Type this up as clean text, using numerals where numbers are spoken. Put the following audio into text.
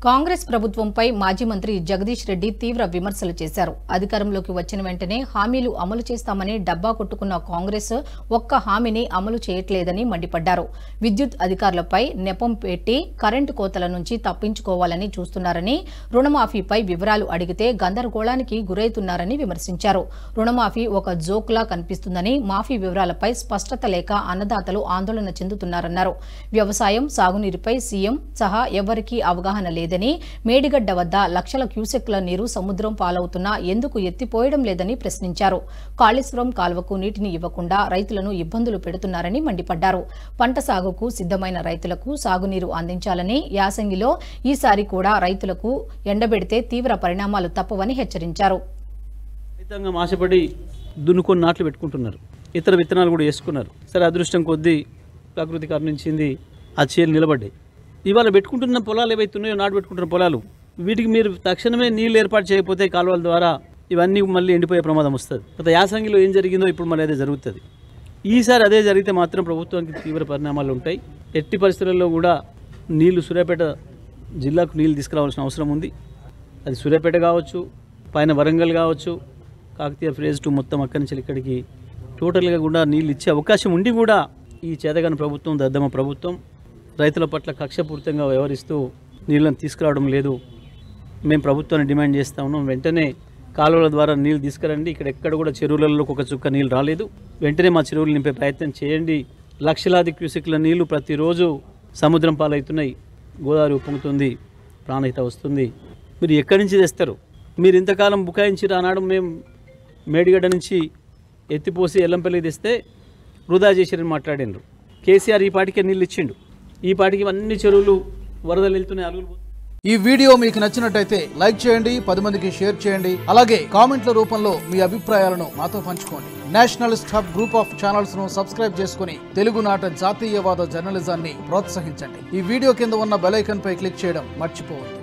కాంగ్రెస్ ప్రభుత్వంపై మాజీ మంత్రి జగదీష్ రెడ్డి తీవ్ర విమర్శలు చేశారు. అధికారంలోకి వచ్చిన వెంటనే హామీలు అమలు చేస్తామని డబ్బా కొట్టుకున్న కాంగ్రెస్ ఒక్క హామీని అమలు చేయట్లేదని మండిపడ్డారు. విద్యుత్ అధికారులపై నెపం పెట్టి కరెంటు కోతల నుంచి తప్పించుకోవాలని చూస్తున్నారని, రుణమాఫీపై వివరాలు అడిగితే గందరగోళానికి గురవుతున్నారని విమర్శించారు. రుణమాఫీ ఒక జోక్లా కనిపిస్తుందని, మాఫీ వివరాలపై స్పష్టత లేక అన్నదాతలు ఆందోళన చెందుతున్నారన్నారు. వ్యవసాయం, సాగునీరుపై సీఎం సహా ఎవరికీ అవగాహన లేదని, మేడిగడ్డ వద్ద లక్షల క్యూసెక్ల నీరు సముద్రం పాలవుతున్నా ఎందుకు ఎత్తిపోయడం లేదని ప్రశ్నించారు. కాళేశ్వరం కాల్వకు నీటిని ఇవ్వకుండా రైతులను ఇబ్బందులు పెడుతున్నారని మండిపడ్డారు. పంట సాగుకు సిద్దమైన రైతులకు సాగునీరు అందించాలని, యాసంగిలో ఈసారి కూడా రైతులకు ఎండబెడితే తీవ్ర పరిణామాలు తప్పవని హెచ్చరించారు. ఆశపడి దున్నుకొని నాట్లు పెట్టుకుంటున్నారు, ఇతర విత్తనాలు కూడా వేసుకున్నారు. సరే, అదృష్టం కొద్దీ ప్రకృతి కరుణించింది, ఆ చేలు నిలబడ్డాయి. ఇవాళ పెట్టుకుంటున్న పొలాలు ఏవైతున్నాయో, నాటు పెట్టుకుంటున్న పొలాలు, వీటికి మీరు తక్షణమే నీళ్లు ఏర్పాటు చేయకపోతే కాలువల ద్వారా ఇవన్నీ మళ్ళీ ఎండిపోయే ప్రమాదం వస్తుంది. గత యాసంగిలో ఏం జరిగిందో ఇప్పుడు మళ్ళీ అదే జరుగుతుంది. ఈసారి అదే జరిగితే మాత్రం ప్రభుత్వానికి తీవ్ర పరిణామాలు ఉంటాయి. ఎట్టి పరిస్థితుల్లో కూడా నీళ్లు సూర్యాపేట జిల్లాకు నీళ్లు తీసుకురావాల్సిన అవసరం ఉంది. అది సూర్యాపేట కావచ్చు, పైన వరంగల్ కావచ్చు, కాకతీయ ఫేజ్ 2 మొత్తం అక్కడి నుంచి ఇక్కడికి టోటల్గా కూడా నీళ్ళు ఇచ్చే అవకాశం ఉండి కూడా ఈ చేతగాని ప్రభుత్వం, దద్దమ్మ ప్రభుత్వం రైతుల పట్ల కక్షపూరితంగా వ్యవహరిస్తూ నీళ్ళని తీసుకురావడం లేదు. మేము ప్రభుత్వాన్ని డిమాండ్ చేస్తూ ఉన్నాం, వెంటనే కాలువల ద్వారా నీళ్ళు తీసుకురండి. ఇక్కడ ఎక్కడ కూడా చెరువులలో ఒక చుక్క నీళ్ళు రాలేదు, వెంటనే మా చెరువులు నింపే ప్రయత్నం చేయండి. లక్షలాది క్యూసెక్ల నీళ్లు ప్రతిరోజు సముద్రం పాలవుతున్నాయి, గోదావరి ఉప్పొంగుతుంది, ప్రాణహిత వస్తుంది. మీరు ఎక్కడి నుంచి తెస్తారు? మీరు ఇంతకాలం బుకాయించి ఆనాడు మేము మేడిగడ్డ నుంచి ఎత్తిపోసి ఎల్లంపల్లికి తెస్తే వృధా చేసిరని మాట్లాడినారు. కేసీఆర్ ఈ పాటికే నీళ్ళు ఇచ్చిండు, ఈ పాటికి అన్ని చెరువులు వరదలు వెళ్తున్నాయి, అలుగులు. ఈ వీడియో మీకు నచ్చినట్టయితే లైక్ చేయండి, 10 మందికి షేర్ చేయండి. అలాగే కామెంట్ల రూపంలో మీ అభిప్రాయాలను మాతో పంచుకోండి. Nationalist hub group of channels ను సబ్స్క్రైబ్ చేసుకుని తెలుగునాట జాతీయవాద జర్నలిజాన్ని ప్రోత్సహించండి. ఈ వీడియో కింద ఉన్న బెల్ ఐకాన్ పై క్లిక్ చేయడం మర్చిపోవద్దు.